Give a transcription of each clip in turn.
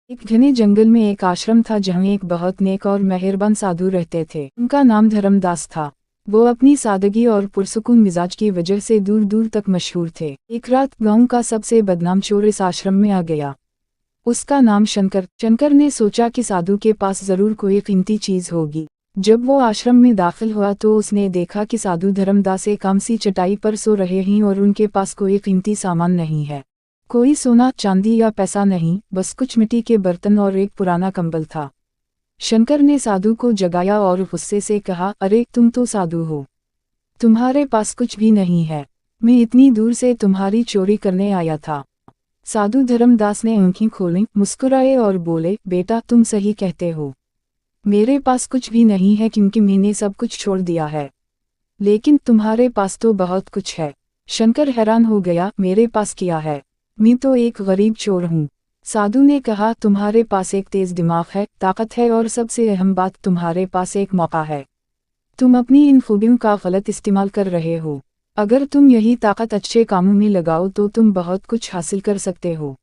एक घने जंगल में एक आश्रम था जहाँ एक बहुत नेक और मेहरबान साधु रहते थे। उनका नाम धर्मदास था। वो अपनी सादगी और पुरसुकून मिजाज की वजह से दूर दूर तक मशहूर थे। एक रात गांव का सबसे बदनाम चोर इस आश्रम में आ गया। उसका नाम शंकर ने सोचा कि साधु के पास जरूर कोई कीमती चीज होगी। जब वो आश्रम में दाखिल हुआ तो उसने देखा कि साधु धर्मदास एक आमसी चटाई पर सो रहे हैं और उनके पास कोई कीमती सामान नहीं है। कोई सोना चांदी या पैसा नहीं, बस कुछ मिट्टी के बर्तन और एक पुराना कंबल था। शंकर ने साधु को जगाया और गुस्से से कहा, अरे तुम तो साधु हो, तुम्हारे पास कुछ भी नहीं है। मैं इतनी दूर से तुम्हारी चोरी करने आया था। साधु धर्मदास ने आंखें खोलीं, मुस्कुराए और बोले, बेटा तुम सही कहते हो, मेरे पास कुछ भी नहीं है क्योंकि मैंने सब कुछ छोड़ दिया है। लेकिन तुम्हारे पास तो बहुत कुछ है। शंकर हैरान हो गया, मेरे पास क्या है? मैं तो एक गरीब चोर हूँ। साधु ने कहा, तुम्हारे पास एक तेज दिमाग है, ताकत है और सबसे अहम बात, तुम्हारे पास एक मौका है। तुम अपनी इन खूबियों का गलत इस्तेमाल कर रहे हो। अगर तुम यही ताकत अच्छे कामों में लगाओ तो तुम बहुत कुछ हासिल कर सकते हो।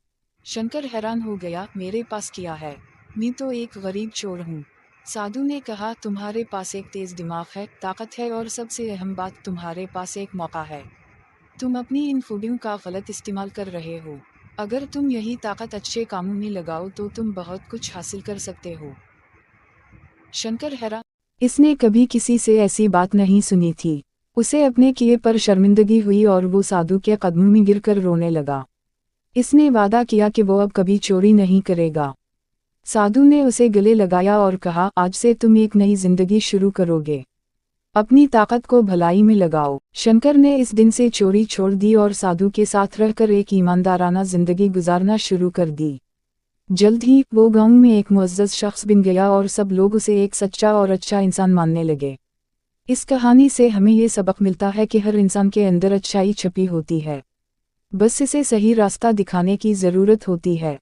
शंकर हैरान हो गया, मेरे पास क्या है? मैं तो एक गरीब चोर हूँ। साधु ने कहा, तुम्हारे पास एक तेज दिमाग है, ताकत है और सबसे अहम बात, तुम्हारे पास एक मौका है। तुम अपनी इन खूबियों का गलत इस्तेमाल कर रहे हो। अगर तुम यही ताकत अच्छे कामों में लगाओ तो तुम बहुत कुछ हासिल कर सकते हो। शंकर हैरान, इसने कभी किसी से ऐसी बात नहीं सुनी थी। उसे अपने किए पर शर्मिंदगी हुई और वो साधु के कदमों में गिरकर रोने लगा। इसने वादा किया कि वो अब कभी चोरी नहीं करेगा। साधु ने उसे गले लगाया और कहा, आज से तुम एक नई जिंदगी शुरू करोगे। अपनी ताकत को भलाई में लगाओ। शंकर ने इस दिन से चोरी छोड़ दी और साधु के साथ रहकर एक ईमानदाराना जिंदगी गुजारना शुरू कर दी। जल्द ही वो गांव में एक मुअज़्ज़ज़ शख्स बन गया और सब लोग उसे एक सच्चा और अच्छा इंसान मानने लगे। इस कहानी से हमें ये सबक मिलता है कि हर इंसान के अंदर अच्छाई छिपी होती है, बस इसे सही रास्ता दिखाने की ज़रूरत होती है।